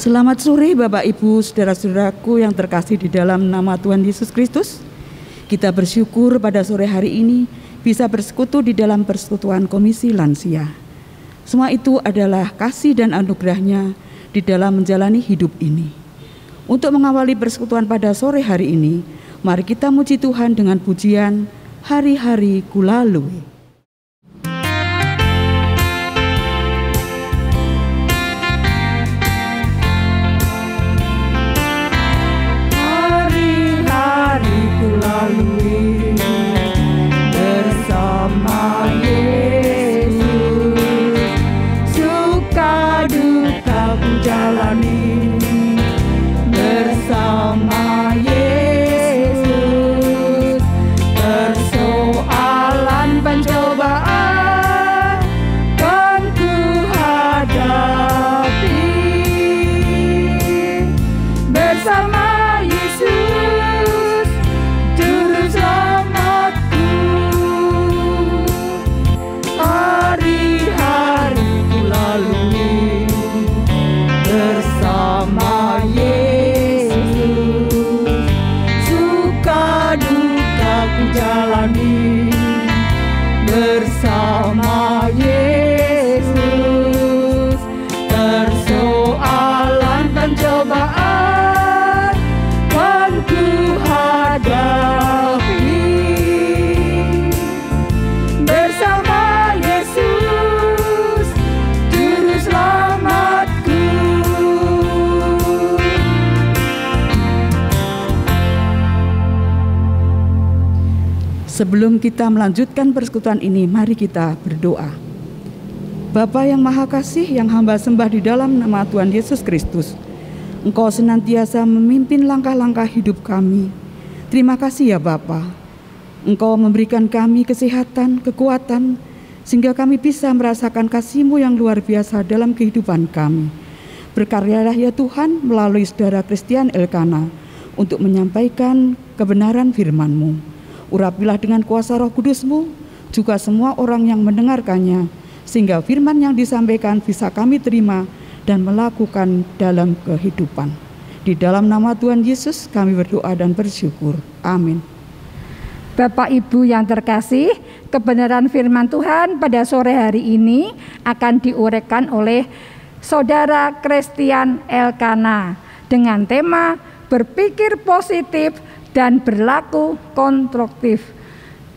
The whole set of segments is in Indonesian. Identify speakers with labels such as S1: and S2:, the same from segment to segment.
S1: Selamat sore Bapak Ibu, saudara-saudaraku yang terkasih di dalam nama Tuhan Yesus Kristus. Kita bersyukur pada sore hari ini bisa bersekutu di dalam persekutuan Komisi Lansia. Semua itu adalah kasih dan anugerah-Nya di dalam menjalani hidup ini. Untuk mengawali persekutuan pada sore hari ini, mari kita muji Tuhan dengan pujian Hari-hari Kulalui.
S2: Lalui bersama Yesus, suka duka ku jalani bersama Yesus, persoalan pencobaan kan ku hadapi bersama jalani bersama Yesus, persoalan pencobaan kan ku hadapi bersama Yesus, Juru Selamatku.
S1: Sebelum kita melanjutkan persekutuan ini, mari kita berdoa. Bapa yang Maha Kasih, yang hamba sembah di dalam nama Tuhan Yesus Kristus, Engkau senantiasa memimpin langkah-langkah hidup kami. Terima kasih ya Bapa. Engkau memberikan kami kesehatan, kekuatan, sehingga kami bisa merasakan kasih-Mu yang luar biasa dalam kehidupan kami. Berkaryalah ya Tuhan melalui saudara Christian Elkana untuk menyampaikan kebenaran firman-Mu. Urapilah dengan kuasa Roh Kudus-Mu juga semua orang yang mendengarkannya, sehingga firman yang disampaikan bisa kami terima dan melakukan dalam kehidupan. Di dalam nama Tuhan Yesus kami berdoa dan bersyukur. Amin.
S2: Bapak Ibu yang terkasih, kebenaran firman Tuhan pada sore hari ini akan diuraikan oleh Saudara Christian Elkana dengan tema berpikir positif dan berlaku konstruktif.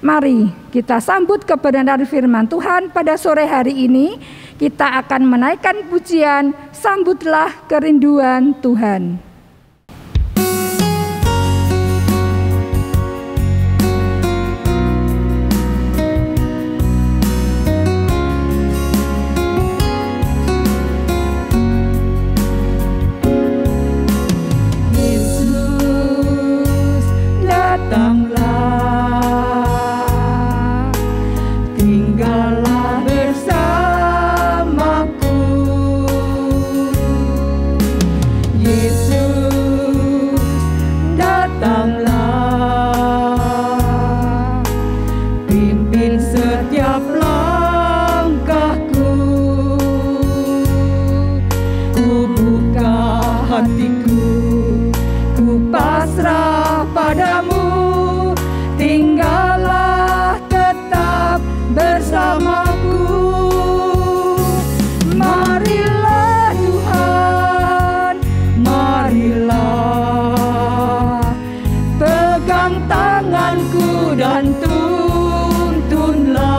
S2: Mari kita sambut kebenaran firman Tuhan pada sore hari ini. Kita akan menaikkan pujian, sambutlah kerinduan Tuhan.
S3: Dan tuntunlah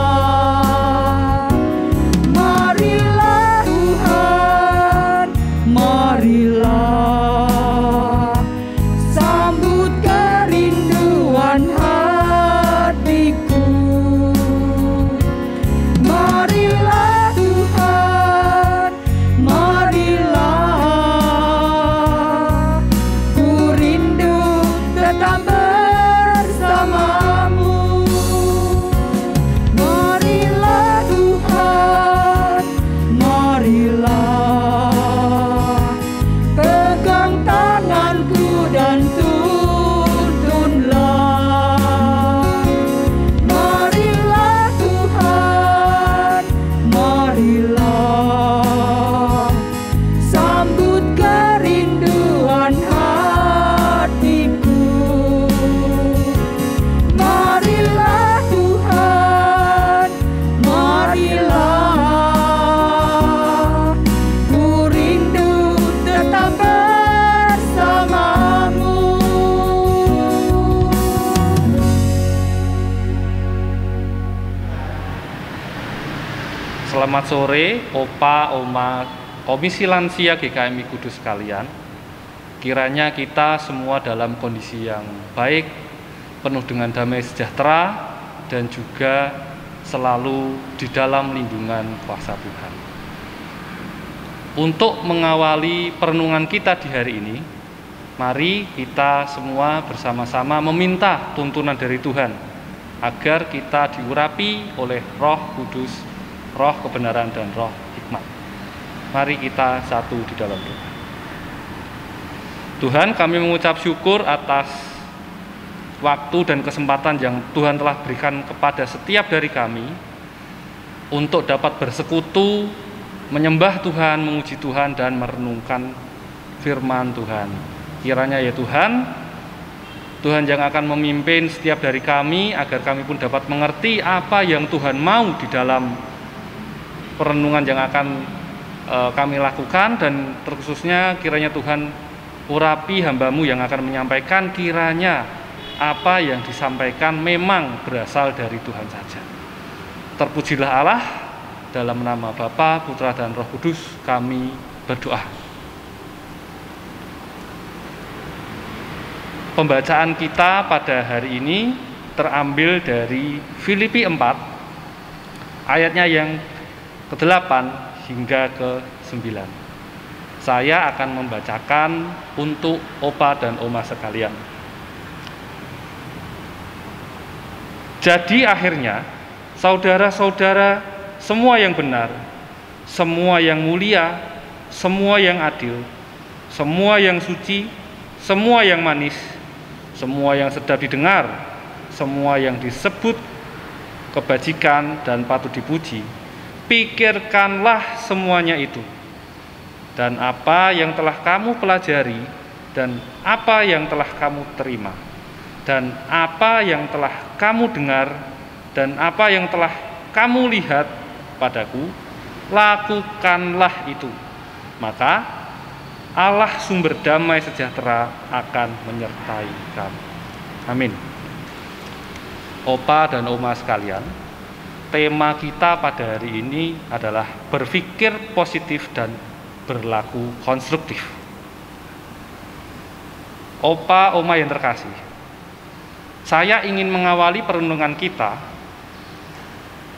S3: Selamat sore, Opa, Oma, Komisi Lansia GKMI Kudus sekalian. Kiranya kita semua dalam kondisi yang baik, penuh dengan damai sejahtera, dan juga selalu di dalam lindungan kuasa Tuhan. Untuk mengawali perenungan kita di hari ini, mari kita semua bersama-sama meminta tuntunan dari Tuhan agar kita diurapi oleh Roh Kudus, Roh kebenaran dan Roh hikmat. Mari kita satu di dalam doa. Tuhan, kami mengucap syukur atas waktu dan kesempatan yang Tuhan telah berikan kepada setiap dari kami untuk dapat bersekutu, menyembah Tuhan, memuji Tuhan, dan merenungkan firman Tuhan. Kiranya ya Tuhan, Tuhan yang akan memimpin setiap dari kami agar kami pun dapat mengerti apa yang Tuhan mau di dalam perenungan yang akan kami lakukan, dan terkhususnya kiranya Tuhan urapi hamba-Mu yang akan menyampaikan, kiranya apa yang disampaikan memang berasal dari Tuhan saja. Terpujilah Allah, dalam nama Bapa, Putra, dan Roh Kudus kami berdoa. Pembacaan kita pada hari ini terambil dari Filipi 4, ayatnya yang ke-8 hingga ke-9. Saya akan membacakan untuk Opa dan Oma sekalian. Jadi akhirnya, saudara-saudara, semua yang benar, semua yang mulia, semua yang adil, semua yang suci, semua yang manis, semua yang sedap didengar, semua yang disebut kebajikan dan patut dipuji, pikirkanlah semuanya itu. Dan apa yang telah kamu pelajari, dan apa yang telah kamu terima, dan apa yang telah kamu dengar, dan apa yang telah kamu lihat padaku, lakukanlah itu. Maka Allah sumber damai sejahtera akan menyertai kamu. Amin. Opa dan Oma sekalian, tema kita pada hari ini adalah berpikir positif dan berlaku konstruktif. Opa, Oma yang terkasih, saya ingin mengawali perenungan kita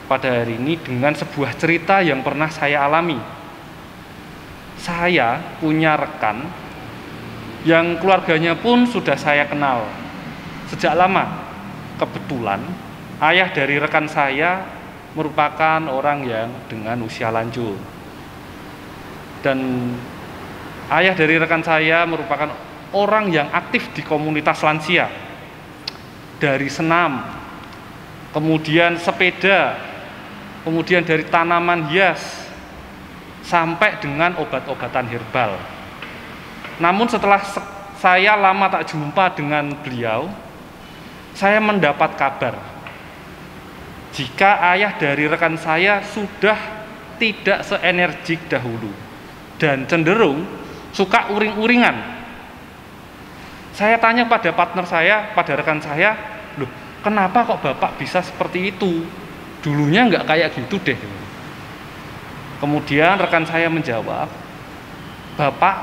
S3: pada hari ini dengan sebuah cerita yang pernah saya alami. Saya punya rekan yang keluarganya pun sudah saya kenal sejak lama. Kebetulan ayah dari rekan saya merupakan orang yang dengan usia lanjut, dan ayah dari rekan saya merupakan orang yang aktif di komunitas lansia, dari senam, kemudian sepeda, kemudian dari tanaman hias, sampai dengan obat-obatan herbal. Namun setelah saya lama tak jumpa dengan beliau, saya mendapat kabar jika ayah dari rekan saya sudah tidak seenergik dahulu dan cenderung suka uring-uringan. Saya tanya pada partner saya, pada rekan saya, loh, kenapa kok bapak bisa seperti itu? Dulunya nggak kayak gitu deh. Kemudian rekan saya menjawab, bapak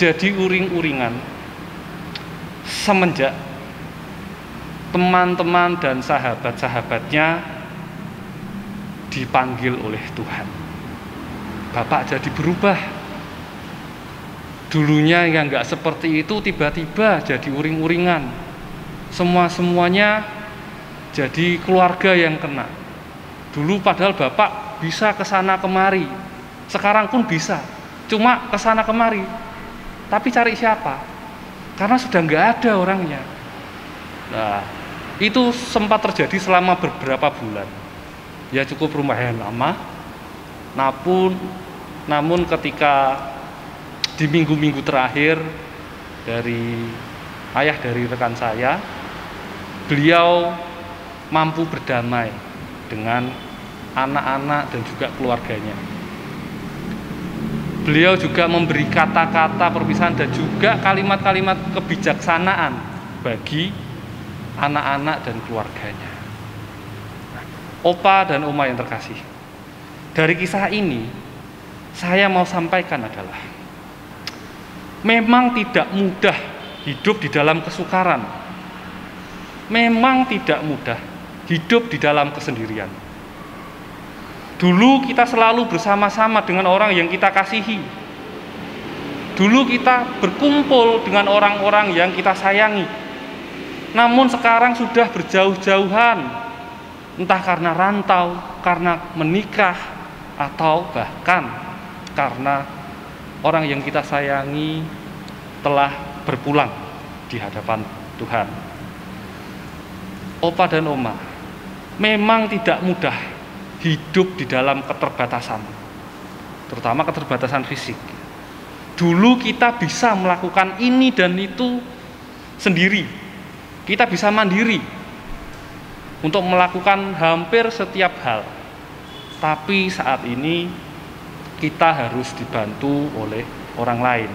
S3: jadi uring-uringan semenjak teman-teman dan sahabat-sahabatnya dipanggil oleh Tuhan. Bapak jadi berubah. Dulunya yang nggak seperti itu, tiba-tiba jadi uring-uringan. Semuanya jadi keluarga yang kena. Dulu padahal bapak bisa kesana kemari, sekarang pun bisa, cuma kesana kemari. Tapi cari siapa? Karena sudah nggak ada orangnya. Nah, itu sempat terjadi selama beberapa bulan. Ya cukup lumayan lama. Namun ketika di minggu-minggu terakhir dari ayah dari rekan saya, beliau mampu berdamai dengan anak-anak dan juga keluarganya. Beliau juga memberi kata-kata perpisahan dan juga kalimat-kalimat kebijaksanaan bagi anak-anak dan keluarganya. Opa dan Oma yang terkasih, dari kisah ini saya mau sampaikan adalah memang tidak mudah hidup di dalam kesukaran. Memang tidak mudah hidup di dalam kesendirian. Dulu kita selalu bersama-sama dengan orang yang kita kasihi. Dulu kita berkumpul dengan orang-orang yang kita sayangi. Namun sekarang sudah berjauh-jauhan, entah karena rantau, karena menikah, atau bahkan karena orang yang kita sayangi telah berpulang di hadapan Tuhan. Opa dan Oma, memang tidak mudah hidup di dalam keterbatasan, terutama keterbatasan fisik. Dulu kita bisa melakukan ini dan itu sendiri. Kita bisa mandiri untuk melakukan hampir setiap hal. Tapi saat ini kita harus dibantu oleh orang lain.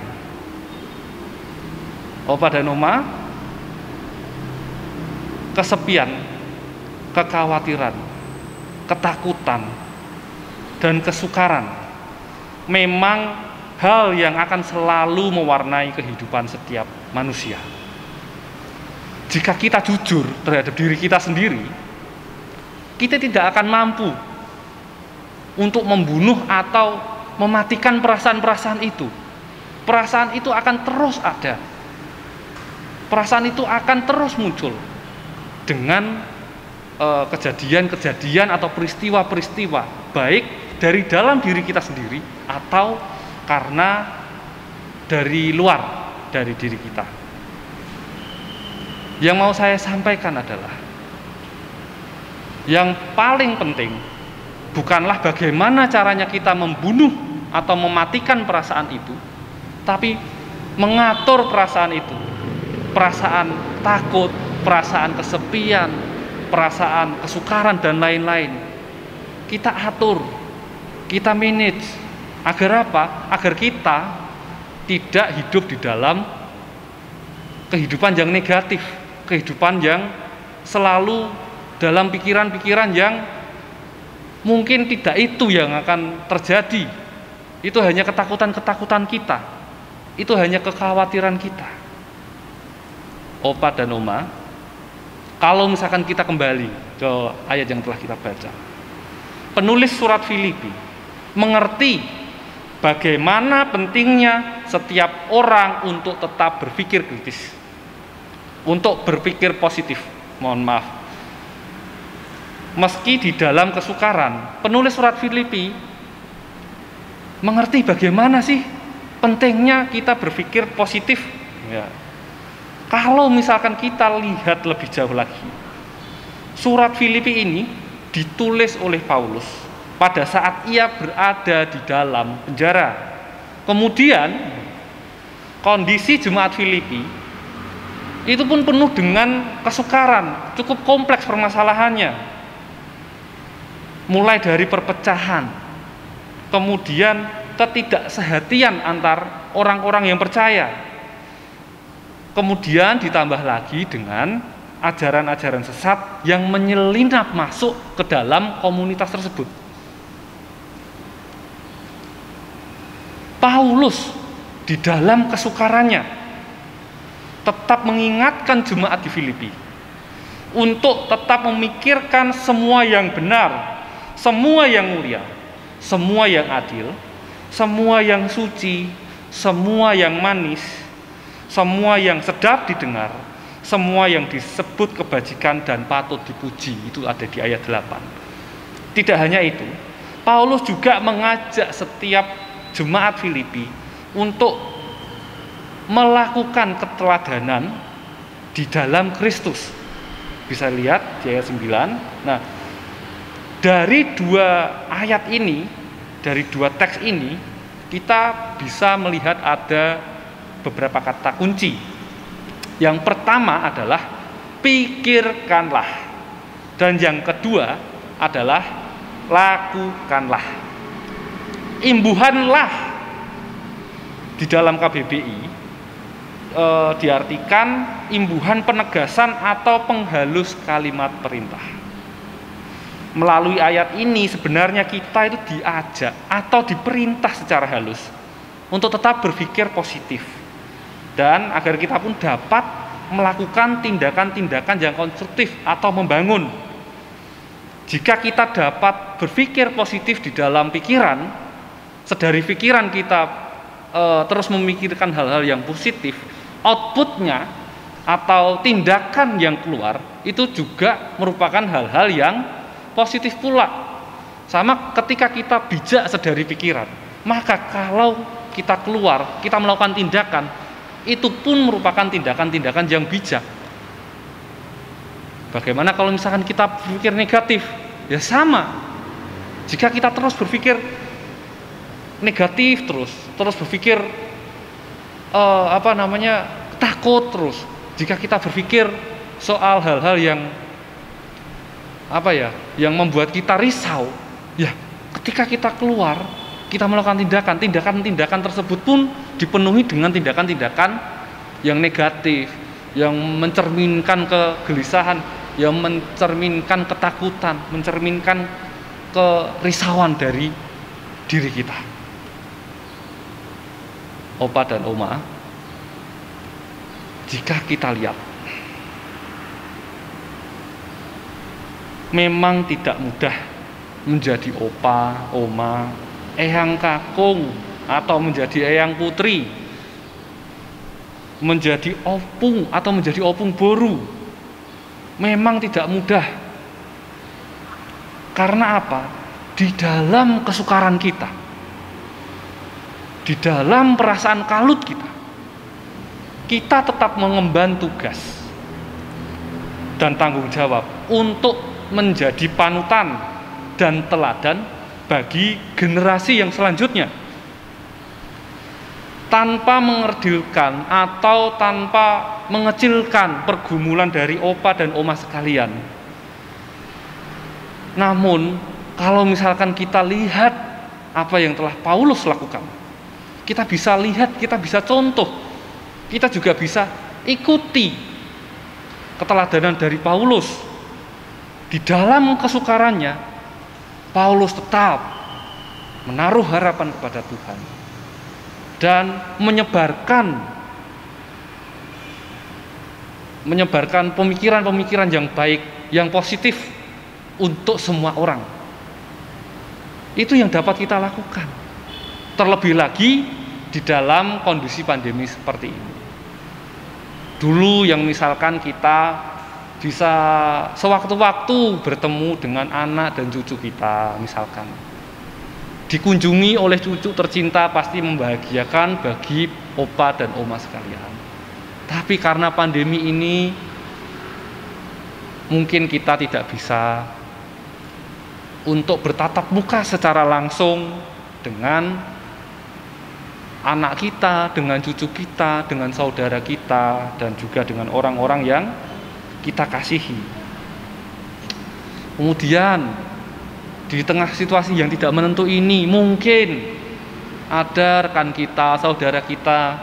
S3: Opa dan Oma, kesepian, kekhawatiran, ketakutan, dan kesukaran memang hal yang akan selalu mewarnai kehidupan setiap manusia. Jika kita jujur terhadap diri kita sendiri, kita tidak akan mampu untuk membunuh atau mematikan perasaan-perasaan itu. Perasaan itu akan terus ada. Perasaan itu akan terus muncul dengan kejadian-kejadian atau peristiwa-peristiwa, baik dari dalam diri kita sendiri atau karena dari luar dari diri kita. Yang mau saya sampaikan adalah yang paling penting bukanlah bagaimana caranya kita membunuh atau mematikan perasaan itu, tapi mengatur perasaan itu. Perasaan takut, perasaan kesepian, perasaan kesukaran dan lain-lain. Kita atur, kita manage. Agar apa? Agar kita tidak hidup di dalam kehidupan yang negatif, kehidupan yang selalu dalam pikiran-pikiran yang mungkin tidak itu yang akan terjadi. Itu hanya ketakutan-ketakutan kita. Itu hanya kekhawatiran kita. Opa dan Oma, kalau misalkan kita kembali ke ayat yang telah kita baca, penulis surat Filipi mengerti bagaimana pentingnya setiap orang untuk tetap berpikir kritis, untuk berpikir positif. Mohon maaf, meski di dalam kesukaran, penulis surat Filipi mengerti bagaimana sih pentingnya kita berpikir positif. Ya. Kalau misalkan kita lihat lebih jauh lagi, surat Filipi ini ditulis oleh Paulus pada saat ia berada di dalam penjara. Kemudian kondisi jemaat Filipi itu pun penuh dengan kesukaran, cukup kompleks permasalahannya. Mulai dari perpecahan, kemudian ketidaksehatian antar orang-orang yang percaya. Kemudian ditambah lagi dengan ajaran-ajaran sesat yang menyelinap masuk ke dalam komunitas tersebut. Paulus di dalam kesukarannya tetap mengingatkan jemaat di Filipi untuk tetap memikirkan semua yang benar, semua yang mulia, semua yang adil, semua yang suci, semua yang manis, semua yang sedap didengar, semua yang disebut kebajikan dan patut dipuji. Itu ada di ayat 8. Tidak hanya itu, Paulus juga mengajak setiap jemaat Filipi untuk melakukan keteladanan di dalam Kristus. Bisa lihat di ayat 9. Nah, dari dua ayat ini, dari dua teks ini, kita bisa melihat ada beberapa kata kunci. Yang pertama adalah pikirkanlah, dan yang kedua adalah lakukanlah. Imbuhanlah di dalam KBBI diartikan imbuhan penegasan atau penghalus kalimat perintah. melalui ayat ini sebenarnya kita itu diajak atau diperintah secara halus untuk tetap berpikir positif, dan agar kita pun dapat melakukan tindakan-tindakan yang konstruktif atau membangun. Jika kita dapat berpikir positif di dalam pikiran, sedari pikiran kita terus memikirkan hal-hal yang positif, outputnya atau tindakan yang keluar itu juga merupakan hal-hal yang positif pula. Sama ketika kita bijak sedari pikiran, maka kalau kita keluar, kita melakukan tindakan, itu pun merupakan tindakan-tindakan yang bijak. Bagaimana kalau misalkan kita berpikir negatif? Ya sama. Jika kita terus berpikir negatif, terus berpikir takut terus. Jika kita berpikir soal hal-hal yang yang membuat kita risau, ya ketika kita keluar, kita melakukan tindakan tersebut pun dipenuhi dengan tindakan-tindakan yang negatif, yang mencerminkan kegelisahan, yang mencerminkan ketakutan, mencerminkan kerisauan dari diri kita. Opa dan Oma, jika kita lihat, memang tidak mudah menjadi opa, oma, eyang kakung, atau menjadi eyang putri, menjadi opung atau menjadi opung boru. Memang tidak mudah. Karena apa? Di dalam kesukaran kita, di dalam perasaan kalut kita tetap mengemban tugas dan tanggung jawab untuk menjadi panutan dan teladan bagi generasi yang selanjutnya, tanpa mengerdilkan atau tanpa mengecilkan pergumulan dari opa dan oma sekalian. Namun kalau misalkan kita lihat apa yang telah Paulus lakukan, kita bisa lihat, kita bisa contoh, kita juga bisa ikuti keteladanan dari Paulus. Di dalam kesukarannya, Paulus tetap menaruh harapan kepada Tuhan dan menyebarkan pemikiran-pemikiran yang baik, yang positif untuk semua orang. Itu yang dapat kita lakukan. Terlebih lagi di dalam kondisi pandemi seperti ini. Dulu yang misalkan kita bisa sewaktu-waktu bertemu dengan anak dan cucu kita, misalkan dikunjungi oleh cucu tercinta, pasti membahagiakan bagi opa dan oma sekalian. Tapi karena pandemi ini mungkin kita tidak bisa untuk bertatap muka secara langsung dengan anak kita, dengan cucu kita, dengan saudara kita, dan juga dengan orang-orang yang kita kasihi. Kemudian di tengah situasi yang tidak menentu ini, mungkin ada rekan kita, saudara kita,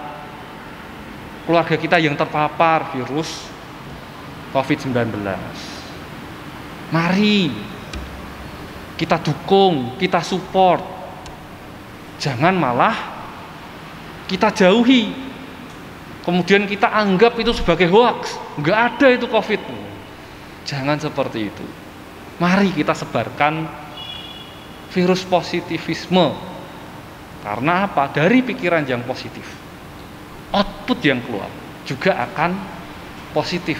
S3: keluarga kita yang terpapar virus COVID-19. Mari kita dukung, kita support. Jangan malah kita jauhi, kemudian kita anggap itu sebagai hoax, nggak ada itu COVID. Jangan seperti itu. Mari kita sebarkan virus positivisme. Karena apa? Dari pikiran yang positif, output yang keluar juga akan positif.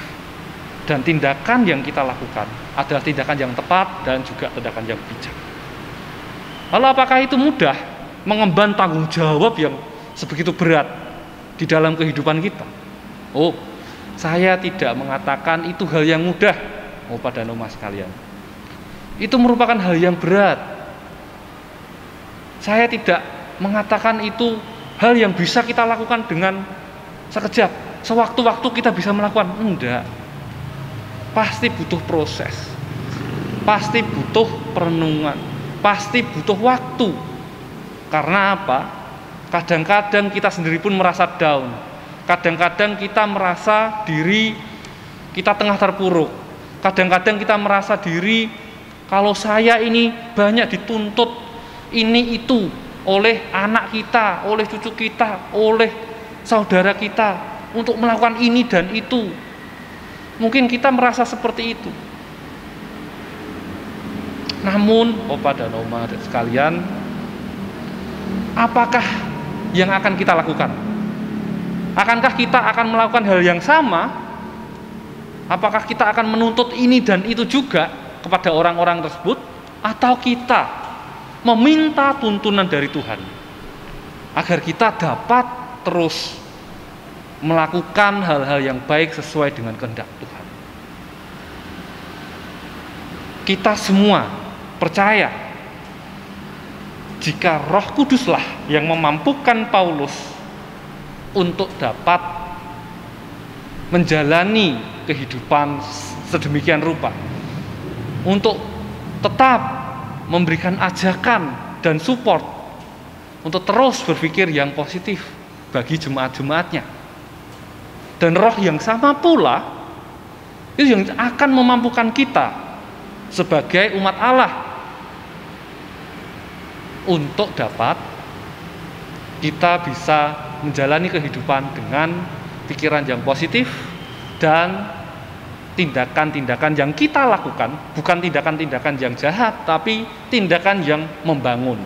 S3: Dan tindakan yang kita lakukan adalah tindakan yang tepat dan juga tindakan yang bijak. Lalu apakah itu mudah mengemban tanggung jawab yang sebegitu berat di dalam kehidupan kita? Oh, saya tidak mengatakan itu hal yang mudah, Opa dan Oma sekalian. Itu merupakan hal yang berat. Saya tidak mengatakan itu hal yang bisa kita lakukan dengan sekejap, sewaktu-waktu kita bisa melakukan. Enggak. Pasti butuh proses, pasti butuh perenungan, pasti butuh waktu. Karena apa? Kadang-kadang kita sendiri pun merasa down. Kadang-kadang kita merasa diri kita tengah terpuruk. Kadang-kadang kita merasa diri Kalau saya ini banyak dituntut ini itu oleh anak kita, oleh cucu kita, oleh saudara kita untuk melakukan ini dan itu. Mungkin kita merasa seperti itu. Namun, Opa dan Oma sekalian, apakah yang akan kita lakukan? Akankah kita akan melakukan hal yang sama? Apakah kita akan menuntut ini dan itu juga kepada orang-orang tersebut? Atau kita meminta tuntunan dari Tuhan agar kita dapat terus melakukan hal-hal yang baik sesuai dengan kehendak Tuhan? Kita semua percaya jika Roh Kuduslah yang memampukan Paulus untuk dapat menjalani kehidupan sedemikian rupa, untuk tetap memberikan ajakan dan support untuk terus berpikir yang positif bagi jemaat-jemaatnya. Dan roh yang sama pula itu yang akan memampukan kita sebagai umat Allah untuk dapat kita bisa menjalani kehidupan dengan pikiran yang positif dan tindakan-tindakan yang kita lakukan bukan tindakan-tindakan yang jahat, tapi tindakan yang membangun.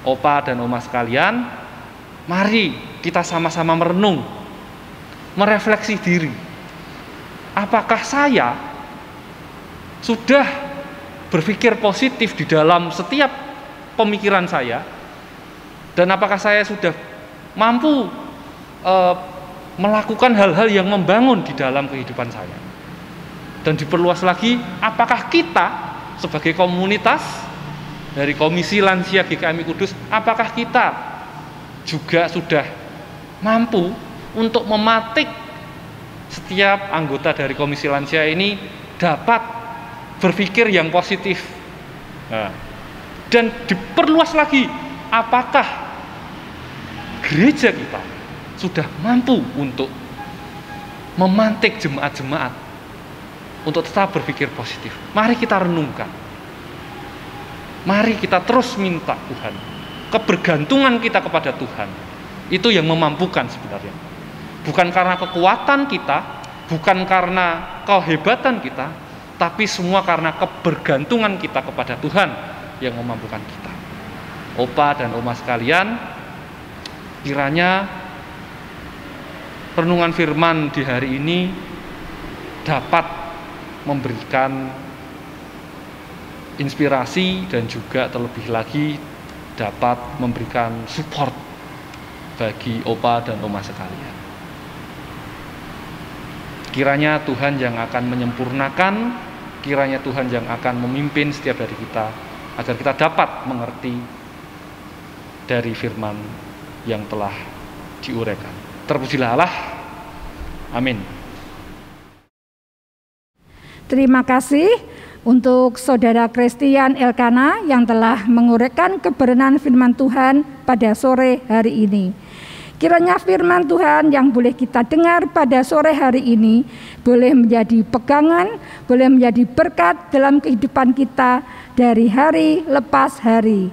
S3: Opa dan Oma sekalian, mari kita sama-sama merenung, merefleksi diri. Apakah saya sudah berpikir positif di dalam setiap pemikiran saya? Dan apakah saya sudah mampu melakukan hal-hal yang membangun di dalam kehidupan saya? Dan diperluas lagi, apakah kita sebagai komunitas dari Komisi Lansia GKMI Kudus, apakah kita juga sudah mampu untuk mematik setiap anggota dari Komisi Lansia ini dapat berpikir yang positif? Dan diperluas lagi, apakah gereja kita sudah mampu untuk memantik jemaat-jemaat untuk tetap berpikir positif? Mari kita renungkan. Mari kita terus minta Tuhan. Kebergantungan kita kepada Tuhan itu yang memampukan sebenarnya. Bukan karena kekuatan kita, bukan karena kehebatan kita, tapi semua karena kebergantungan kita kepada Tuhan yang memampukan kita. Opa dan Oma sekalian, kiranya renungan firman di hari ini dapat memberikan inspirasi dan juga terlebih lagi dapat memberikan support bagi Opa dan Oma sekalian. Kiranya Tuhan yang akan menyempurnakan, kiranya Tuhan yang akan memimpin setiap dari kita agar kita dapat mengerti dari firman yang telah diuraikan. Terpujilah Allah. Amin.
S2: Terima kasih untuk Saudara Christian Elkana yang telah menguraikan kebenaran firman Tuhan pada sore hari ini. Kiranya firman Tuhan yang boleh kita dengar pada sore hari ini boleh menjadi pegangan, boleh menjadi berkat dalam kehidupan kita dari hari lepas hari.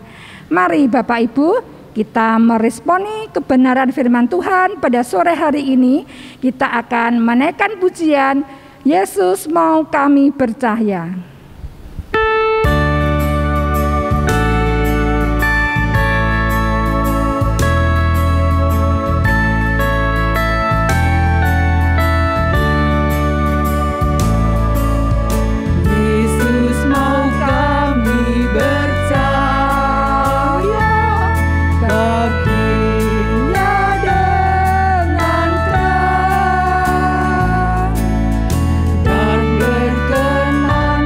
S2: Mari Bapak Ibu, kita meresponi kebenaran firman Tuhan pada sore hari ini. Kita akan menaikkan pujian Yesus mau kami percaya.
S4: Dan berkenan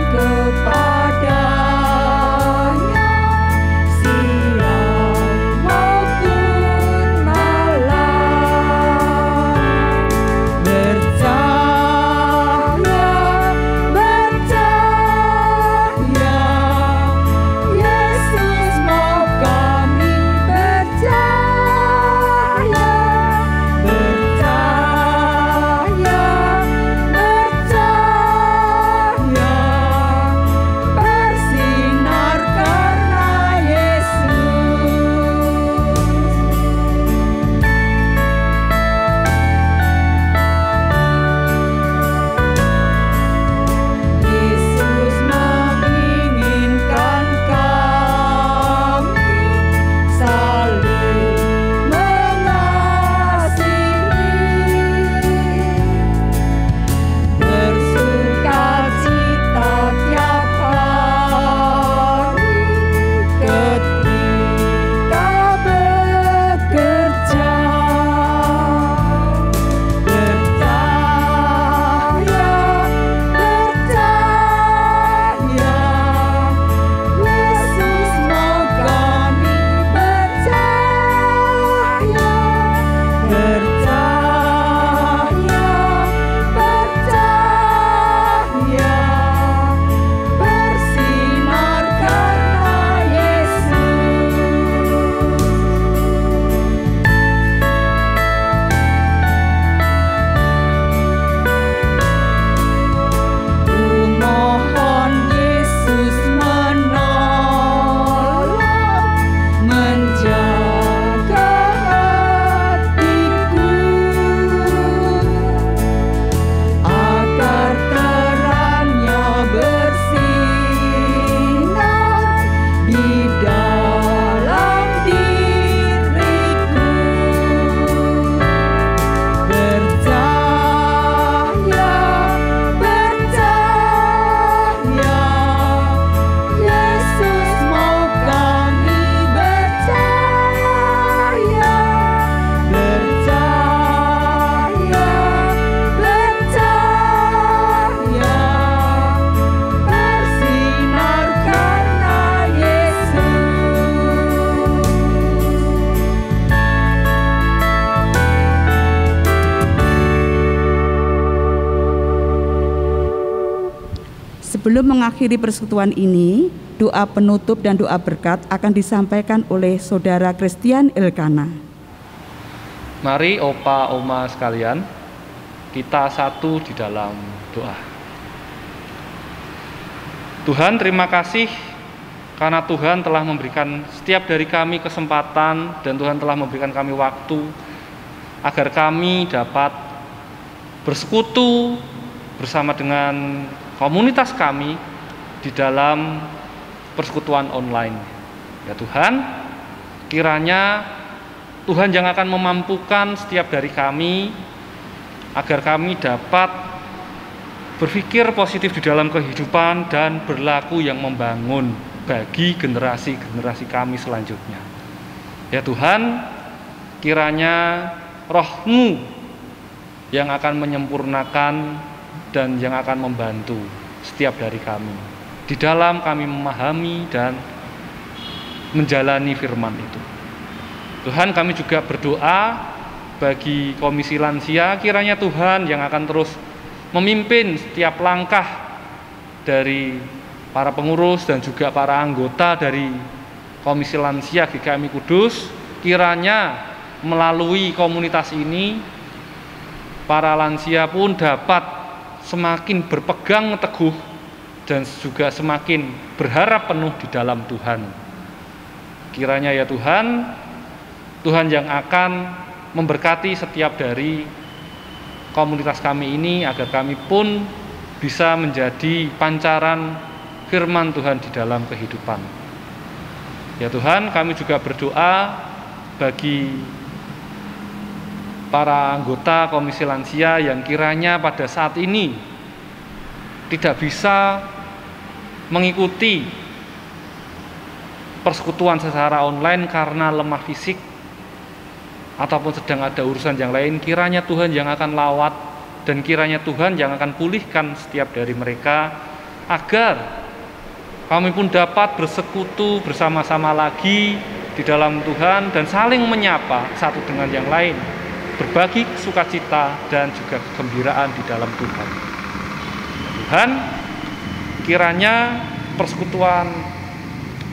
S1: Sebelum mengakhiri persekutuan ini, doa penutup dan doa berkat akan disampaikan oleh Saudara Christian Elkana.
S3: Mari Opa Oma sekalian, kita satu di dalam doa. Tuhan, terima kasih karena Tuhan telah memberikan setiap dari kami kesempatan dan Tuhan telah memberikan kami waktu agar kami dapat bersekutu bersama dengan komunitas kami di dalam persekutuan online. Ya Tuhan, kiranya Tuhan yang akan memampukan setiap dari kami agar kami dapat berpikir positif di dalam kehidupan dan berlaku yang membangun bagi generasi-generasi kami selanjutnya. Ya Tuhan, kiranya Roh-Mu yang akan menyempurnakan dan yang akan membantu setiap dari kami di dalam kami memahami dan menjalani firman itu. Tuhan, kami juga berdoa bagi Komisi Lansia, kiranya Tuhan yang akan terus memimpin setiap langkah dari para pengurus dan juga para anggota dari Komisi Lansia GKMI Kudus. Kiranya melalui komunitas ini para lansia pun dapat semakin berpegang teguh dan juga semakin berharap penuh di dalam Tuhan. Kiranya ya Tuhan, Tuhan yang akan memberkati setiap dari komunitas kami ini agar kami pun bisa menjadi pancaran firman Tuhan di dalam kehidupan. Ya Tuhan, kami juga berdoa bagi para anggota Komisi Lansia yang kiranya pada saat ini tidak bisa mengikuti persekutuan secara online karena lemah fisik ataupun sedang ada urusan yang lain. Kiranya Tuhan yang akan lawat dan kiranya Tuhan yang akan pulihkan setiap dari mereka agar kami pun dapat bersekutu bersama-sama lagi di dalam Tuhan dan saling menyapa satu dengan yang lain, berbagi sukacita dan juga kegembiraan di dalam Tuhan. Tuhan, kiranya persekutuan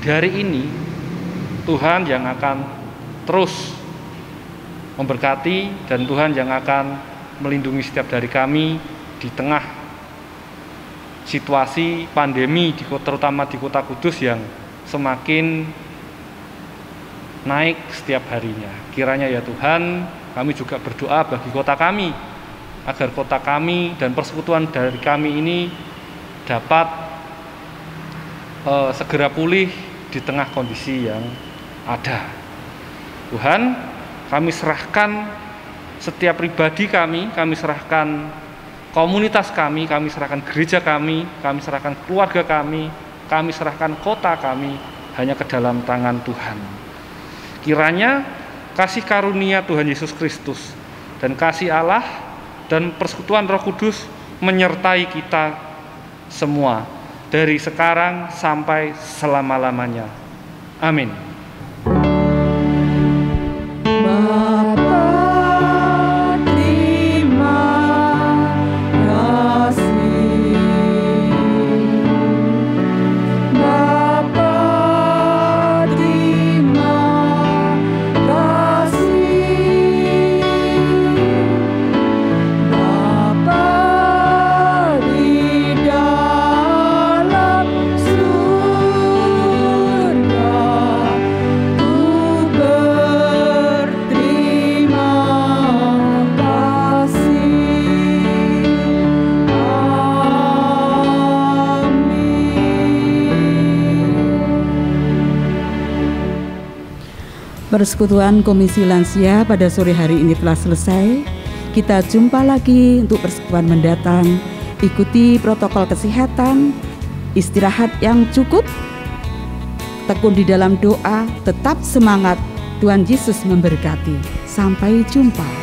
S3: dari ini Tuhan yang akan terus memberkati dan Tuhan yang akan melindungi setiap dari kami di tengah situasi pandemi terutama di Kota Kudus yang semakin naik setiap harinya. Kiranya ya Tuhan, kami juga berdoa bagi kota kami agar kota kami dan persekutuan dari kami ini dapat segera pulih di tengah kondisi yang ada. Tuhan, kami serahkan setiap pribadi kami serahkan komunitas kami serahkan gereja kami serahkan keluarga kami serahkan kota kami hanya ke dalam tangan Tuhan. Kiranya kasih karunia Tuhan Yesus Kristus dan kasih Allah dan persekutuan Roh Kudus menyertai kita semua dari sekarang sampai selama-lamanya. Amin.
S1: Persekutuan Komisi Lansia pada sore hari ini telah selesai. Kita jumpa lagi untuk persekutuan mendatang. Ikuti protokol kesehatan, istirahat yang cukup, tekun di dalam doa, tetap semangat. Tuhan Yesus memberkati. Sampai jumpa.